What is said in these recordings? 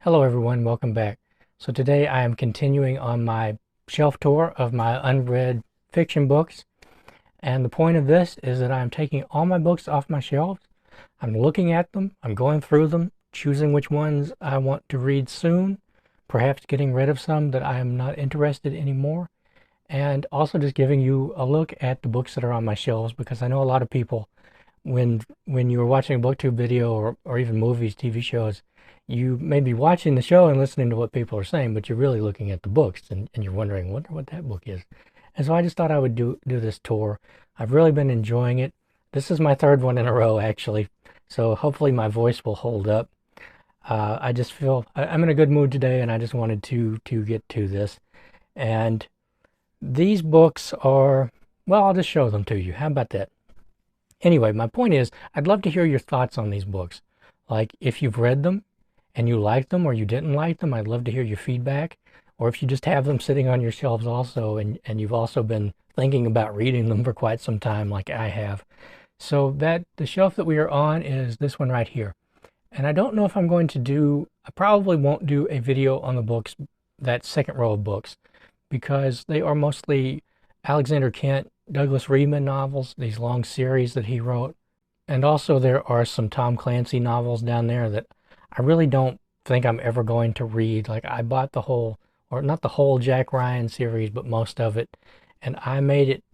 Hello everyone, welcome back. So today I am continuing on my shelf tour of my unread fiction books. And the point of this is that I'm taking all my books off my shelves. I'm looking at them, I'm going through them, choosing which ones I want to read soon, perhaps getting rid of some that I am not interested anymore, and also just giving you a look at the books that are on my shelves, because I know a lot of people, when you're watching a Booktube video or even movies, TV shows, you may be watching the show and listening to what people are saying, but you're really looking at the books and you're wondering, wonder what that book is. And so I just thought I would do this tour. I've really been enjoying it. This is my third one in a row, actually. So hopefully my voice will hold up. I just feel I'm in a good mood today, and I just wanted to get to this. And these books are, well, I'll just show them to you. How about that? Anyway, my point is, I'd love to hear your thoughts on these books. Like, if you've read them and you liked them or you didn't like them, I'd love to hear your feedback. Or if you just have them sitting on your shelves also, and you've also been thinking about reading them for quite some time like I have. So the shelf that we are on is this one right here. And I don't know if I'm going to do, I probably won't do a video on the books, that second row of books, because they are mostly Alexandr Kent, Douglas Reedman novels, these long series that he wrote. And also there are some Tom Clancy novels down there that I really don't think I'm ever going to read. Like, I bought the whole, or not the whole Jack Ryan series, but most of it. And I made it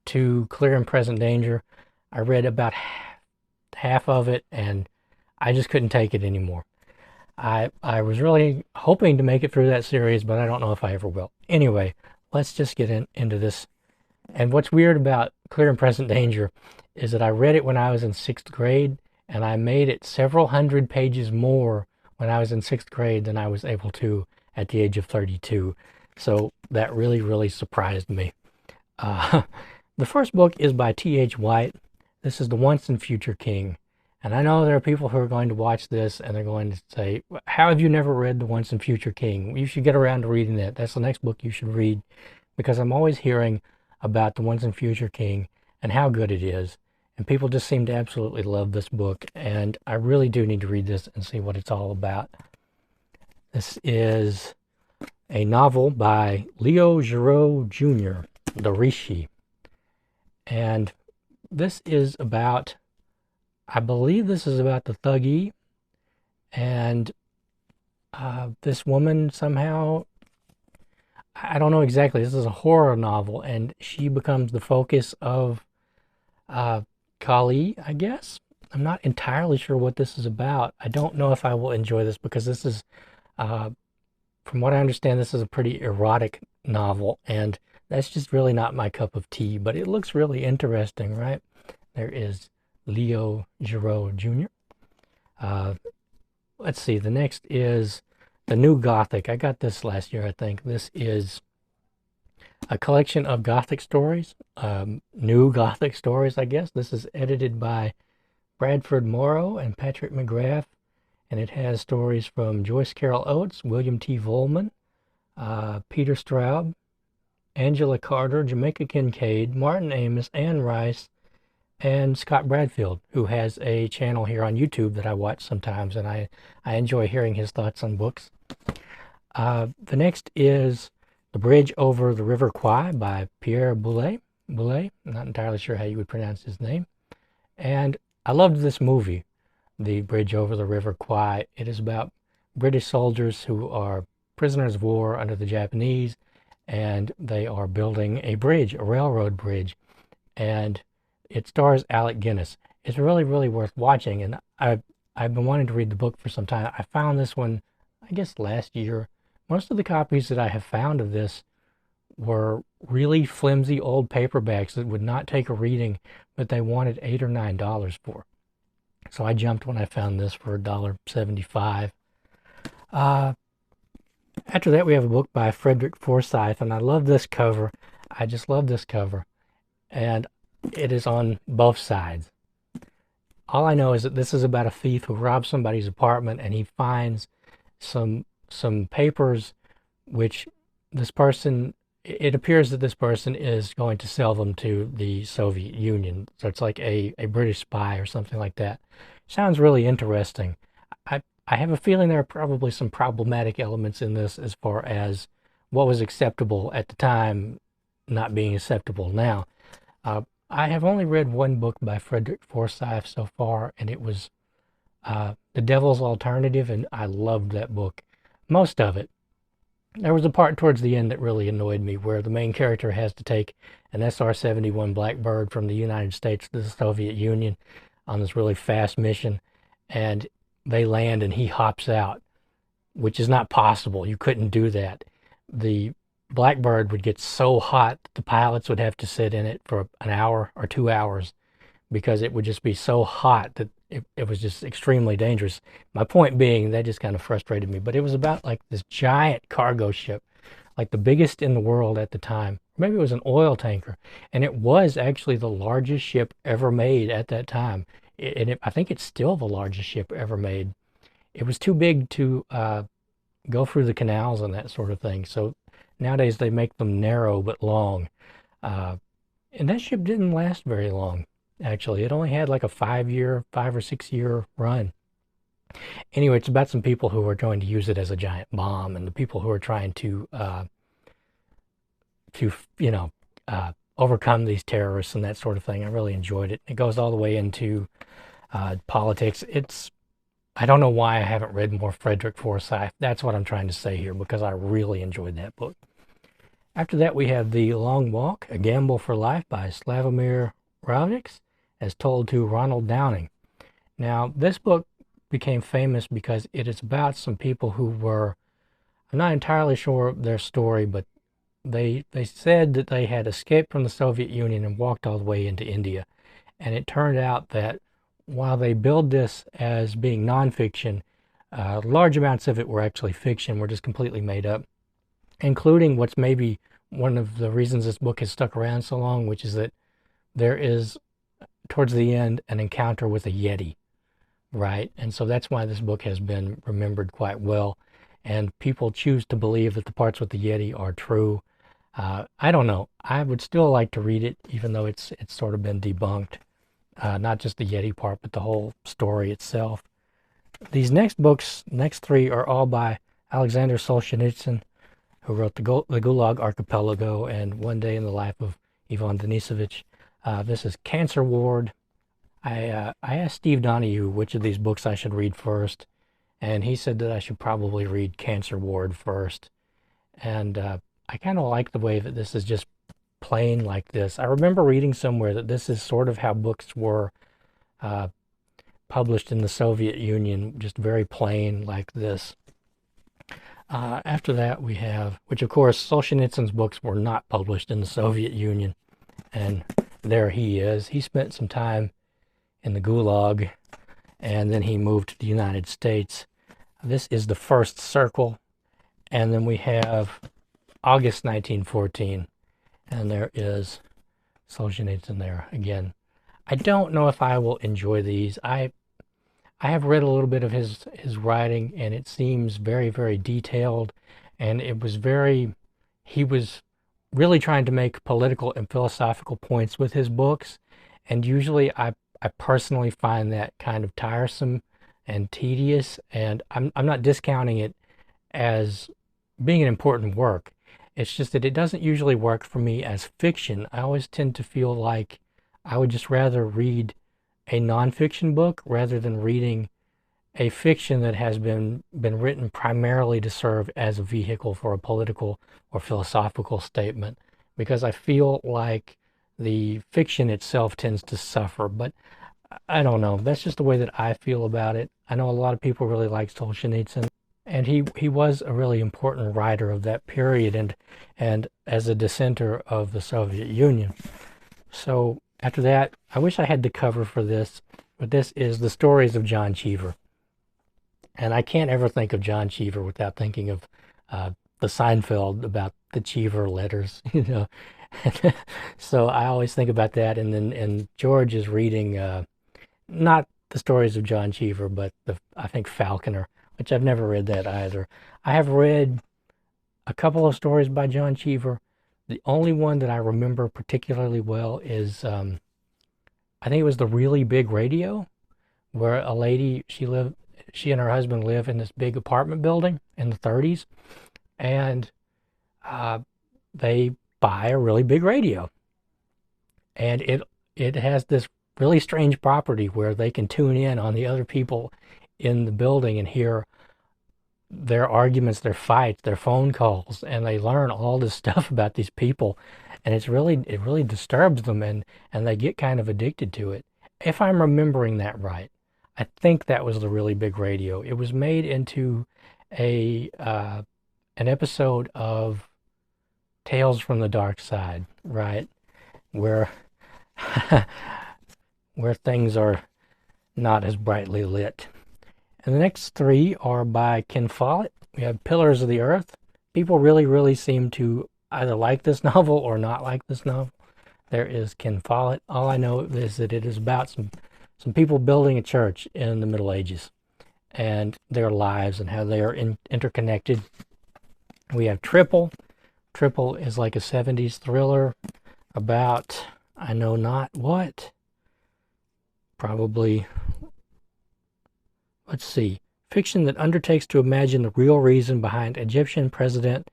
to Clear and Present Danger. I read about half of it and I just couldn't take it anymore. I was really hoping to make it through that series, but I don't know if I ever will. Anyway, let's just get into this. And what's weird about Clear and Present Danger is that I read it when I was in 6th grade, and I made it several hundred pages more when I was in 6th grade than I was able to at the age of 32. So that really, really surprised me. The first book is by T.H. White. This is The Once and Future King. And I know there are people who are going to watch this and they're going to say, how have you never read The Once and Future King? You should get around to reading that. That's the next book you should read, because I'm always hearing about The Once and Future King and how good it is. And people just seem to absolutely love this book. And I really do need to read this and see what it's all about. This is a novel by Leo Giroux Jr., The Rishi. And this is about, I believe this is about the thuggee. And this woman somehow, I don't know exactly, this is a horror novel, and she becomes the focus of Kwai, I guess. I'm not entirely sure what this is about. I don't know if I will enjoy this, because this is, from what I understand, this is a pretty erotic novel, and that's just really not my cup of tea, but it looks really interesting, right? There is Leo Giroux Jr. Let's see, the next is The New Gothic. I got this last year, I think. This is a collection of Gothic stories, new Gothic stories, I guess. This is edited by Bradford Morrow and Patrick McGrath, and it has stories from Joyce Carol Oates, William T. Vollmann, Peter Straub, Angela Carter, Jamaica Kincaid, Martin Amis, Anne Rice, and Scott Bradfield, who has a channel here on YouTube that I watch sometimes, and I enjoy hearing his thoughts on books. The next is The Bridge Over the River Kwai by Pierre Boulle. I'm not entirely sure how you would pronounce his name. And I loved this movie, The Bridge Over the River Kwai. It is about British soldiers who are prisoners of war under the Japanese, and they are building a bridge, a railroad bridge. And it stars Alec Guinness. It's really, really worth watching, and I've been wanting to read the book for some time. I found this one, I guess, last year. Most of the copies that I have found of this were really flimsy old paperbacks that would not take a reading, but they wanted $8 or $9 for. So I jumped when I found this for $1.75. After that, we have a book by Frederick Forsyth, and I love this cover. I just love this cover. And it is on both sides. All I know is that this is about a thief who robs somebody's apartment, and he finds some papers which this person, it appears that this person is going to sell them to the Soviet Union. So it's like a British spy or something like that. Sounds really interesting. I have a feeling there are probably some problematic elements in this as far as what was acceptable at the time not being acceptable now. I have only read one book by Frederick Forsyth so far, and it was The Devil's Alternative, and I loved that book. Most of it. There was a part towards the end that really annoyed me where the main character has to take an SR-71 Blackbird from the United States to the Soviet Union on this really fast mission, and they land and he hops out, which is not possible. You couldn't do that. The Blackbird would get so hot that the pilots would have to sit in it for an hour or 2 hours because it would just be so hot that it was just extremely dangerous. My point being, that just kind of frustrated me. But it was about like this giant cargo ship, like the biggest in the world at the time. Maybe it was an oil tanker. And it was actually the largest ship ever made at that time. I think it's still the largest ship ever made. It was too big to go through the canals and that sort of thing. So nowadays they make them narrow but long. And that ship didn't last very long. Actually, it only had like a 5 or 6 year run. Anyway, it's about some people who are trying to use it as a giant bomb, and the people who are trying to overcome these terrorists and that sort of thing. I really enjoyed it. It goes all the way into politics. I don't know why I haven't read more Frederick Forsyth. That's what I'm trying to say here, because I really enjoyed that book. After that, we have The Long Walk, A Gamble for Life by Slavomir Rawicz, as told to Ronald Downing. Now, this book became famous because it is about some people who were, I'm not entirely sure of their story, but they said that they had escaped from the Soviet Union and walked all the way into India. And it turned out that while they billed this as being nonfiction, large amounts of it were actually fiction, were just completely made up, including what's maybe one of the reasons this book has stuck around so long, which is that there is, towards the end, an encounter with a Yeti, right? And so that's why this book has been remembered quite well. And people choose to believe that the parts with the Yeti are true. I don't know. I would still like to read it, even though it's sort of been debunked. Not just the Yeti part, but the whole story itself. These next books, next three, are all by Alexandr Solzhenitsyn, who wrote the Gulag Archipelago and One Day in the Life of Ivan Denisovich. This is Cancer Ward. I asked Steve Donahue which of these books I should read first, and he said that I should probably read Cancer Ward first. And I kind of like the way that this is just plain like this. I remember reading somewhere that this is sort of how books were published in the Soviet Union, just very plain like this. After that we have, which of course Solzhenitsyn's books were not published in the Soviet Union, and there he is. He spent some time in the Gulag, and then he moved to the United States. This is The First Circle, and then we have August 1914, and there is Solzhenitsyn there again. I don't know if I will enjoy these. I have read a little bit of his writing, and it seems very, very detailed, and he was really trying to make political and philosophical points with his books, and usually I personally find that kind of tiresome and tedious, and I'm not discounting it as being an important work. It's just that it doesn't usually work for me as fiction. I always tend to feel like I would just rather read a nonfiction book rather than reading a fiction that has been written primarily to serve as a vehicle for a political or philosophical statement, because I feel like the fiction itself tends to suffer. But I don't know. That's just the way that I feel about it. I know a lot of people really like Solzhenitsyn, and he was a really important writer of that period, and as a dissenter of the Soviet Union. So after that, I wish I had the cover for this, but this is The Stories of John Cheever. And I can't ever think of John Cheever without thinking of the Seinfeld about the Cheever letters, you know. So I always think about that. And George is reading not The Stories of John Cheever, but I think Falconer, which I've never read that either. I have read a couple of stories by John Cheever. The only one that I remember particularly well is, I think it was The Really Big Radio, where a lady, she and her husband live in this big apartment building in the 30s, and they buy a really big radio, and it has this really strange property where they can tune in on the other people in the building and hear their arguments, their fights, their phone calls, and they learn all this stuff about these people, and it really disturbs them, and they get kind of addicted to it. If I'm remembering that right, I think that was the really big radio. It was made into an episode of Tales from the Dark Side, right? Where where things are not as brightly lit. And the next three are by Ken Follett. We have Pillars of the Earth. People really seem to either like this novel or not like this novel. There is Ken Follett. All I know is that it is about some people building a church in the Middle Ages and their lives and how they are interconnected. We have Triple. Triple is like a 70s thriller about, I know not what. Probably, let's see, fiction that undertakes to imagine the real reason behind Egyptian President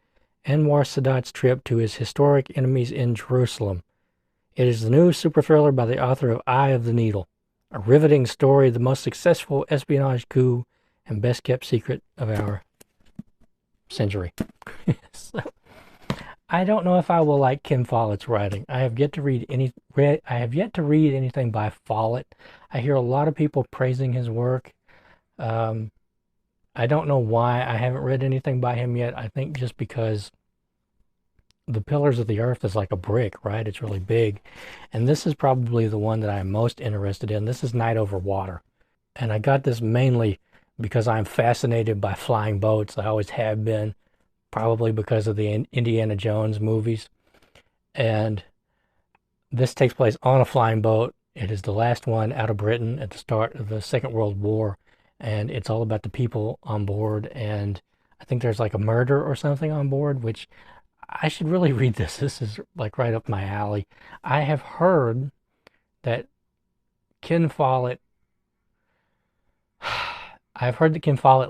Anwar Sadat's trip to his historic enemies in Jerusalem. It is the new super thriller by the author of Eye of the Needle, a riveting story of the most successful espionage coup and best kept secret of our century. So, I don't know if I will like Ken Follett's writing. I have yet to read anything by Follett. I hear a lot of people praising his work. I don't know why I haven't read anything by him yet. I think just because the Pillars of the Earth is like a brick, right? It's really big. And this is probably the one that I'm most interested in. This is Night Over Water. And I got this mainly because I'm fascinated by flying boats. I always have been, probably because of the Indiana Jones movies. And this takes place on a flying boat. It is the last one out of Britain at the start of the Second World War. And it's all about the people on board. And I think there's like a murder or something on board, which I should really read this. This is like right up my alley. I have heard that Ken Follett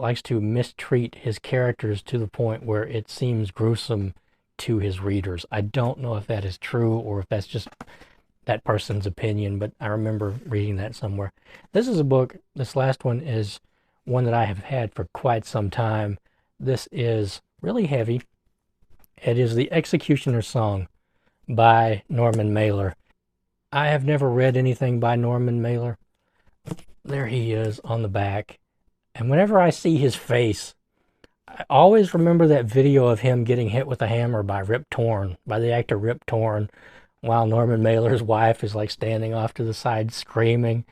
likes to mistreat his characters to the point where it seems gruesome to his readers. I don't know if that is true or if that's just that person's opinion, but I remember reading that somewhere. This is a book, this last one is one that I have had for quite some time. This is really heavy. It is The Executioner's Song by Norman Mailer. I have never read anything by Norman Mailer. There he is on the back. And whenever I see his face, I always remember that video of him getting hit with a hammer by the actor Rip Torn, while Norman Mailer's wife is like standing off to the side screaming,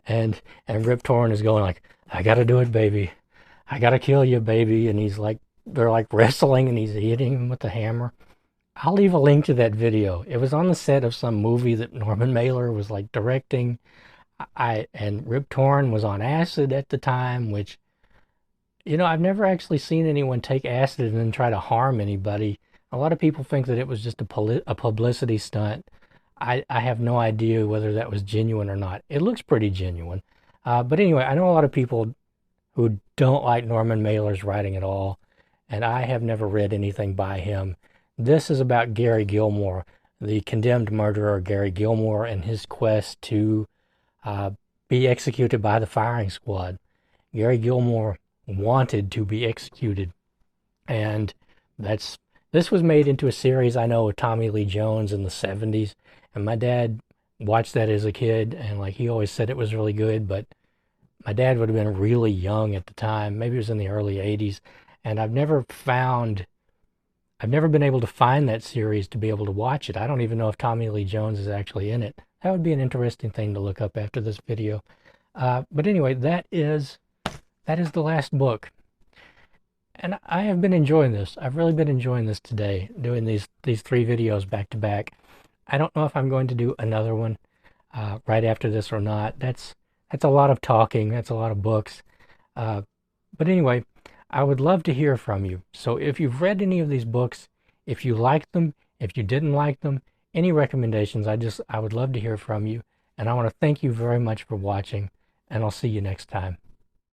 and Rip Torn is going like, "I gotta do it, baby. I gotta kill you, baby." And he's like, they're like wrestling and he's hitting him with the hammer. I'll leave a link to that video. It was on the set of some movie that Norman Mailer was like directing. And Rip Torn was on acid at the time, which, you know, I've never actually seen anyone take acid and then try to harm anybody. A lot of people think that it was just a publicity stunt. I have no idea whether that was genuine or not. It looks pretty genuine. But anyway, I know a lot of people who don't like Norman Mailer's writing at all, and I have never read anything by him. This is about Gary Gilmore, the condemned murderer Gary Gilmore, and his quest to be executed by the firing squad. Gary Gilmore wanted to be executed, and this was made into a series, I know, with Tommy Lee Jones in the 70s, and my dad watched that as a kid, and like he always said it was really good, but my dad would have been really young at the time. Maybe it was in the early 80s, and I've never been able to find that series to be able to watch it. I don't even know if Tommy Lee Jones is actually in it. That would be an interesting thing to look up after this video. But anyway, that is the last book. And I have been enjoying this. I've really been enjoying this today, doing these three videos back to back. I don't know if I'm going to do another one right after this or not. That's a lot of talking. That's a lot of books. But anyway, I would love to hear from you. So if you've read any of these books, if you liked them, if you didn't like them, any recommendations, I would love to hear from you. And I want to thank you very much for watching, and I'll see you next time.